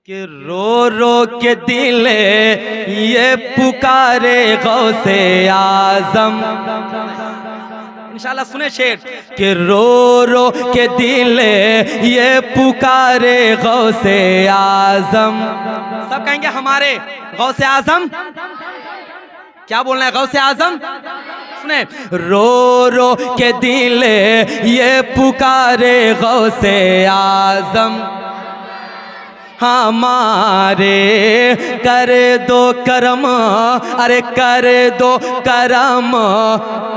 कि रो रो के दिल ये पुकारे गौसे आजम। इंशाल्लाह सुने शेर कि रो रो के दिल ये पुकारे गौसे आजम। सब कहेंगे हमारे गौसे आजम। क्या बोलना है गौसे आजम? सुने, रो रो के दिल ये पुकारे गौसे आजम। हमारे कर दो करम, अरे कर दो करम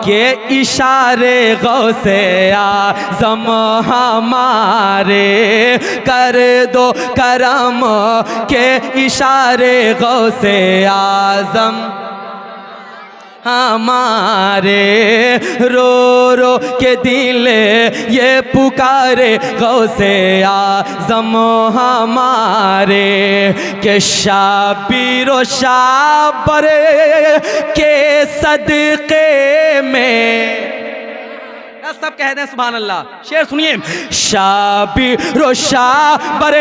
के इशारे गौसे आज़म। हमारे कर दो करम के इशारे गौसे आज़म। हमारे रो रो के दिल ये पुकारे गौसे आज़म। हमारे के शाबिरो शाबर के सदक़े में। सब कहते हैं सुभान अल्लाह। शेर सुनिए, शाबिरो शाबर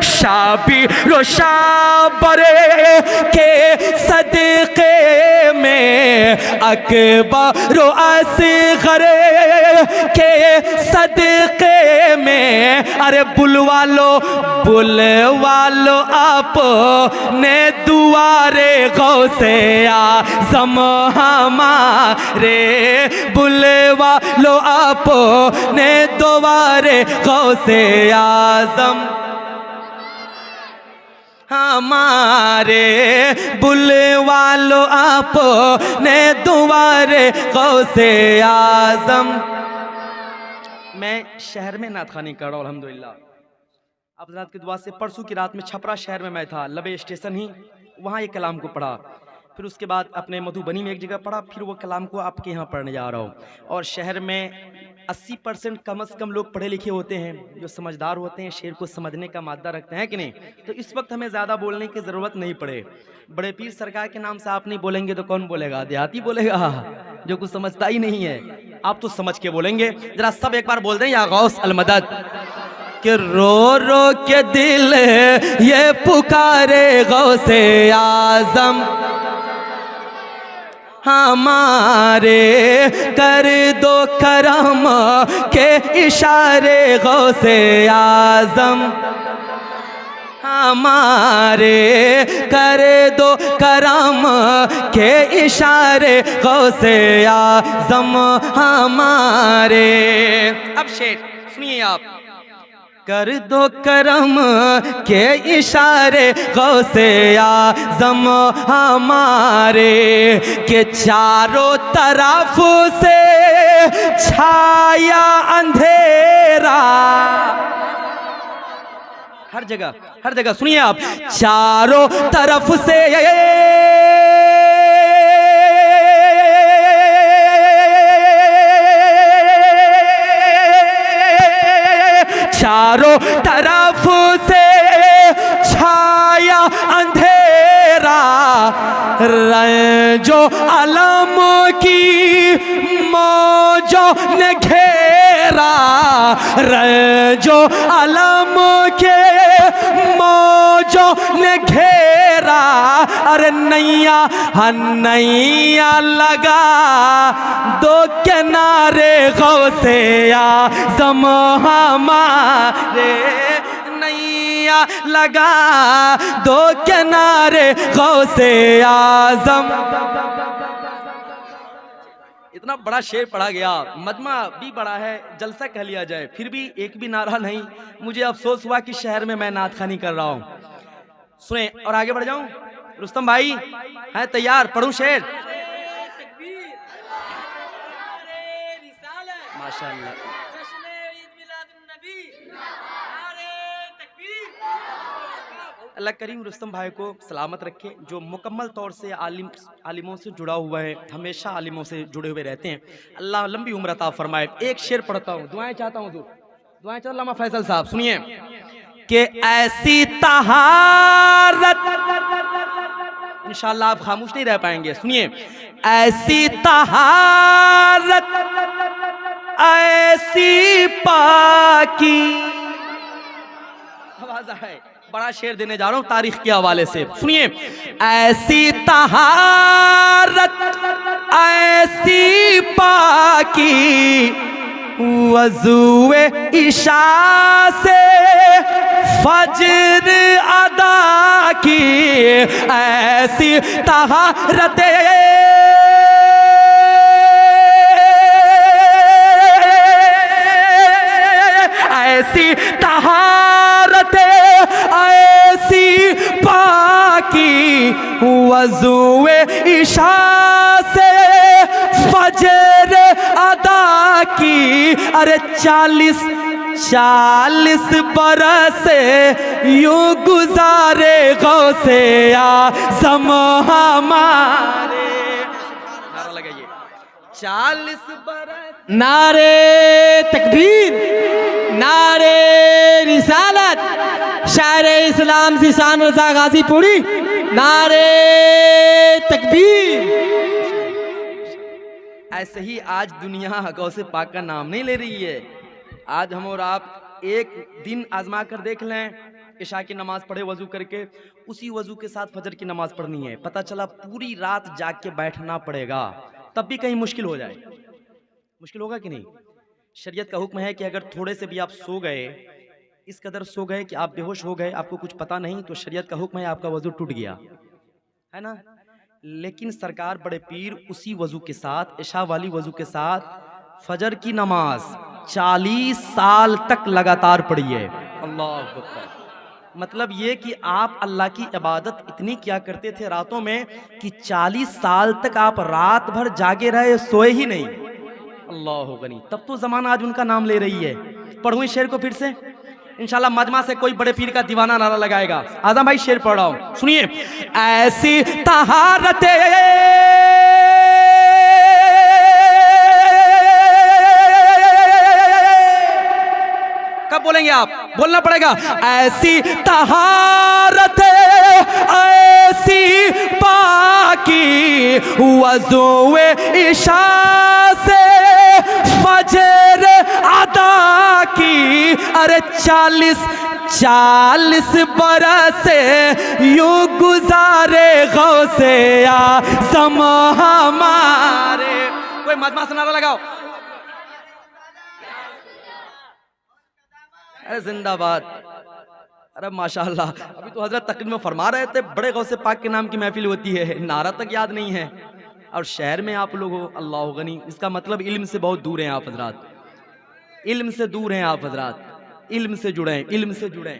शाबिरो शाबर के सदक़े में, अकबरो असग़र के सदक़े में, अरे बुलवा लो आप ने दुआरे गौसे आज़म। हमारे बुलवा लो आप ने दुआरे गौसे आज़म। हमारे बुलवा लो आप ने दुआरे गौसे आज़म। मैं शहर में नातखानी कर रहा हूँ अल्हम्दुलिल्लाह। आप हज़रात की दुआ से परसों की रात में छपरा शहर में मैं था, लबे स्टेशन ही, वहाँ ये कलाम को पढ़ा। फिर उसके बाद अपने मधुबनी में एक जगह पढ़ा, फिर वो कलाम को आपके यहाँ पढ़ने जा रहा हूँ। और शहर में 80% कम से कम लोग पढ़े लिखे होते हैं, जो समझदार होते हैं, शेर को समझने का मादा रखते हैं कि नहीं। तो इस वक्त हमें ज़्यादा बोलने की ज़रूरत नहीं पड़े। बड़े पीर सरकार के नाम से आप नहीं बोलेंगे तो कौन बोलेगा? देहाती बोलेगा जो कुछ समझता ही नहीं है। आप तो समझ के बोलेंगे। ज़रा सब एक बार बोल दें, या गौस अल मदद। कि रो रो के दिल ये पुकारे गौसे आज़म। हमारे कर दो करम के इशारे गौसे आज़म। हमारे कर दो करम के इशारे गौसे आज़म। हमारे अब शेर सुनिए आप, कर दो करम के इशारे गौसे आज़म। हमारे के चारों तरफ से छाया अंधेरा, हर जगह सुनिए आप, चारों तरफ से चारों तरफ से छाया अंधेरा। रंजो अलम की मौजों ने घेरा, रंजो अलम के मौजों ने घेरा। अरे नैया नैया लगा दो किनारे गौसे आज़म। हमारे नैया लगा दो किनारे गौसे आज़म। इतना बड़ा शेर पढ़ा गया, मजमा भी बड़ा है, जलसा कह लिया जाए, फिर भी एक भी नारा नहीं। मुझे अफसोस हुआ कि शहर में मैं नातखानी कर रहा हूँ। सुने और आगे बढ़ जाऊं। रुस्तम भाई हैं तैयार? पढ़ूं शेर? माशाअल्लाह। अल्लाह करीम रुस्तम भाई को सलामत रखे, जो मुकम्मल तौर से आलिमों से जुड़ा हुआ है, हमेशा आलिमों से जुड़े हुए रहते हैं। अल्लाह लंबी उम्र अता फरमाए। एक शेर पढ़ता हूँ, दुआएं चाहता हूँ, दुआएं चाहता हूँ। फैसल साहब सुनिए कि ऐसी तहारत इंशाल्लाह आप खामोश नहीं रह पाएंगे। सुनिए, ऐसी तहारत ऐसी पाकी, आवाज आए, बड़ा शेर देने जा रहा हूं तारीख के हवाले से। सुनिए, ऐसी तहारत ऐसी पाकी वज़ूए इशा से फज्र अदा की, ऐसी तहारत ऐसी तहारत ऐसी पाकी वज़ूए इशा से फज्र अदा की। अरे 40 बरस यूं गुजारे गौसे आज़म हमारे। नारा लगाइए, 40 बरस। नारे तकबीर, नारे रिसालत, शायर इस्लाम सिसान रज़ा गाज़ीपुरी, नारे तकबीर। ऐसे ही आज दुनिया गौसे पाक का नाम नहीं ले रही है। आज हम और आप एक दिन आजमा कर देख लें, इशा की नमाज पढ़े वजू करके, उसी वजू के साथ फजर की नमाज पढ़नी है, पता चला पूरी रात जाग के बैठना पड़ेगा, तब भी कहीं मुश्किल हो जाए। मुश्किल होगा कि नहीं? शरीयत का हुक्म है कि अगर थोड़े से भी आप सो गए, इस कदर सो गए कि आप बेहोश हो गए, आपको कुछ पता नहीं, तो शरीयत का हुक्म है आपका वजू टूट गया, है ना। लेकिन सरकार बड़े पीर उसी वजू के साथ, इशा वाली वजू के साथ फजर की नमाज 40 साल तक लगातार पढ़ी है। अल्लाह अकबर। मतलब ये कि आप अल्लाह की इबादत इतनी किया करते थे रातों में कि 40 साल तक आप रात भर जागे रहे, सोए ही नहीं। अल्लाह गनी। तब तो ज़माना आज उनका नाम ले रही है। पढ़ूं इस शेर को फिर से, इंशाल्लाह मजमा से कोई बड़े पीर का दीवाना नारा लगाएगा। आज़म भाई शेर पढ़ रहा हूं, सुनिए। ऐसी तहारत कब बोलेंगे आप? बोलना पड़ेगा। ऐसी तहारत ऐसी पाकी वज़ूए इशा से फजर अदा की। अरे 40 बरस यूं गुजारे गौसे आज़म हमारे। कोई मजमा से नारा लगाओ। अरे जिंदाबाद। अरे माशाअल्लाह, अभी तो हजरत तकरीर में फरमा रहे थे बड़े गौसे पाक के नाम की महफिल होती है, नारा तक याद नहीं है। और शहर में आप लोग हो, अल्लाह गनी, इसका मतलब इल्म से बहुत दूर हैं आप हजरात, इल्म से दूर हैं आप हजरात, इल्म से जुड़े, इल्म से जुड़े।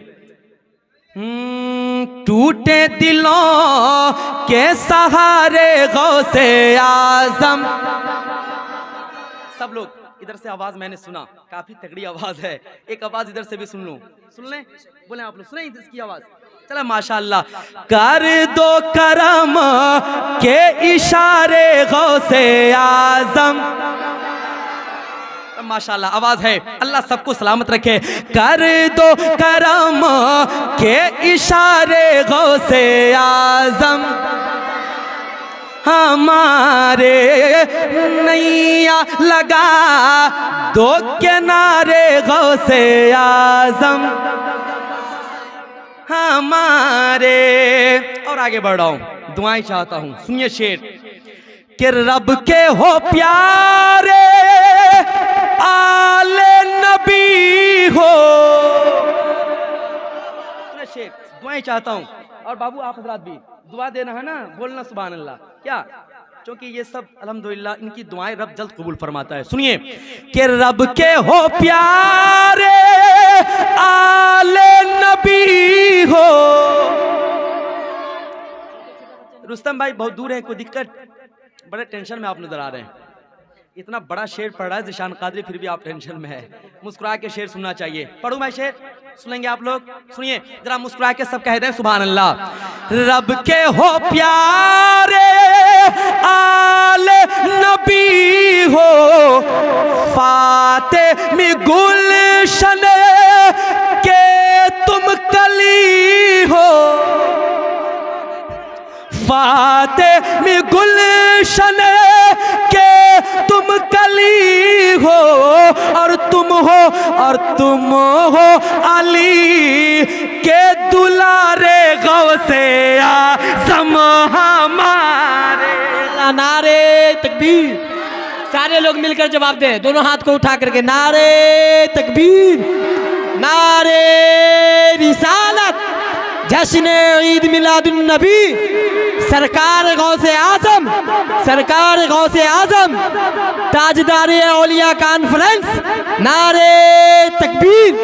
टूटे दिलों के सहारे गौसे आज़म। सब लोग इधर से आवाज मैंने सुना, काफी तगड़ी आवाज है, एक आवाज इधर से भी सुन लूं, सुन लें? बोले आप लोग, सुने इसकी आवाज? चला माशाअल्लाह। कर दो करम के इशारे गौसे आज़म। माशाअल्लाह आवाज है, अल्लाह सबको सलामत रखे। कर दो करम के इशारे गौसे आज़म हमारे, नैया लगा दो किनारे गौसे आज़म हमारे। और आगे बढ़ रहा हूं, दुआएं चाहता हूं, सुनिए शेर। कि रब के हो प्यारे आले नबी हो। शेर, दुआएं चाहता हूं। और बाबू आप हजरात भी दुआ देना है ना, बोलना सुभान अल्लाह। क्या? क्योंकि ये सब अल्हम्दुलिल्लाह इनकी दुआएं रब जल्द कबूल फरमाता है। सुनिए कि रब के हो प्यारे आले नबी हो। रुस्तम भाई बहुत दूर है, कोई दिक्कत? बड़े टेंशन में आप नजर आ रहे हैं। इतना बड़ा शेर पढ़ रहा है ज़िशान कादरी, फिर भी आप टेंशन में है। मुस्कुरा के शेर सुनना चाहिए। पढ़ूं मैं शेर, सुनेंगे आप लोग? सुनिए जरा, मुस्कुरा के सब कह दें सुभान अल्लाह। रब के हो प्यारे आले नबी हो, फाते में गुलशन के तुम कली हो, हाँ नारे तकबीर। सारे लोग मिलकर जवाब दें, दोनों हाथ को उठा करके नारे तकबीर, नारे रिसालत, जश्न ईद मिलादुन नबी, सरकार गौसे आजम, सरकार गौसे आजम, ताजदार औलिया कॉन्फ्रेंस, नारे तकबीर।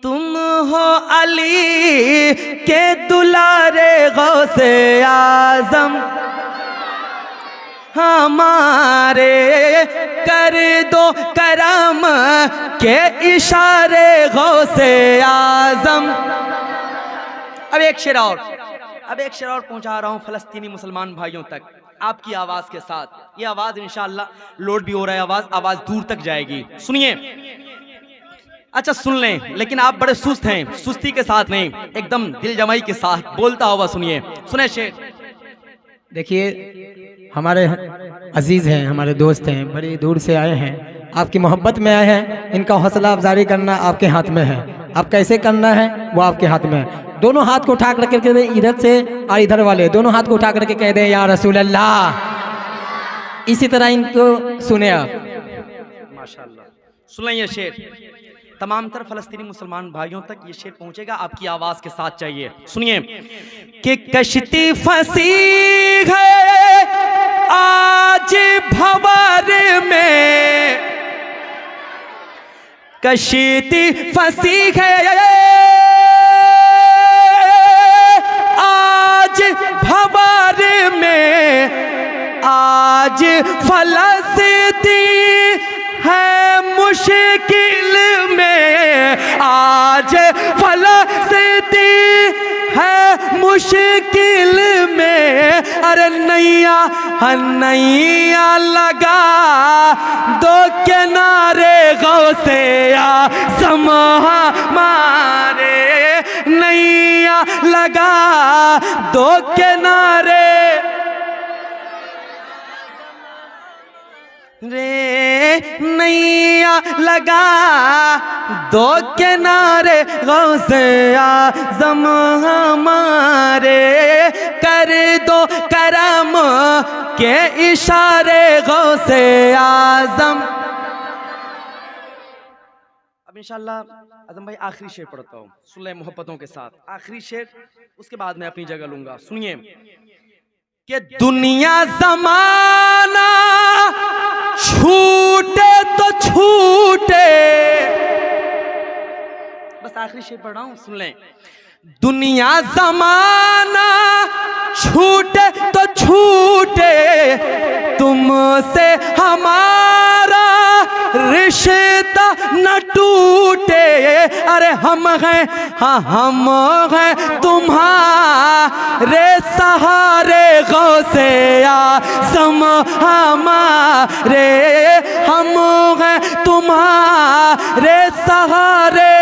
तुम हो अली के दुलारे गौसे आजम, हमारे कर दो करम के इशारे गौसे आजम। अब एक शेर और पहुंचा रहा हूं फलस्तीनी मुसलमान भाइयों तक आपकी आवाज के साथ। ये आवाज इंशाअल्लाह लोड भी हो रहा है, आवाज दूर तक जाएगी। सुनिए, अच्छा सुन लें, लेकिन आप बड़े सुस्त हैं, सुस्ती के साथ नहीं, एकदम दिल जमाई के साथ बोलता हुआ सुनिए। सुने शेर। देखिए हमारे अजीज़ हैं, हमारे दोस्त हैं, बड़ी दूर से आए हैं, आपकी मोहब्बत में आए हैं, इनका हौसला अफजाई करना आपके हाथ में है। आप कैसे करना है वो आपके हाथ में है। दोनों हाथ को उठा करके कह दें, इधर से और इधर वाले दोनों हाथ को उठा करके कह दें या रसूल अल्लाह। इसी तरह इनको सुने आप। माशाअल्लाह, सुन ये शेर तमाम तर फलस्तीनी मुसलमान भाइयों तक ये शेर पहुंचेगा, आपकी आवाज के साथ चाहिए। सुनिए कि कश्ती फंसी है आज भंवर में, कश्ती फंसी है आज भंवर में, आज फलस्तीन है मुश्किल में, आज फलस्तीन है मुश्किल में। अरे नैया नैया लगा दो किनारे गौसे आज़म हमारे, नैया लगा दो किनारे रे, नैया लगा दो किनारे गौसे आज़म हमारे, कर दो करम के इशारे गौसे आज़म। अब इंशाअल्लाह आज़म भाई आखिरी शेर पढ़ता हूँ, सुन ले मोहब्बतों के साथ। आखिरी शेर, उसके बाद मैं अपनी जगह लूंगा। सुनिए कि दुनिया जमाना छूटे तो छूटे, बस आखिरी शेर पढ़ रहा हूं, सुन लें। दुनिया जमाना छूटे तो छूटे, तुमसे हमारा रिश्ता न टूटे। अरे हम हैं, हाँ हम हैं तुम्हारे सहारे गौसे आज़म हमारे, हम हैं तुम्हारे सहारे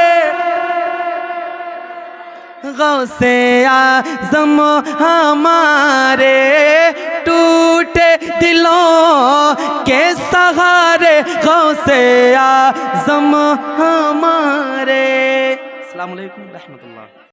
गौसे आज़म हमारे, टूटे दिलों के सहारे गौसे आज़म हमारे। अस्सलाम वालेकुम रहमतुल्लाह।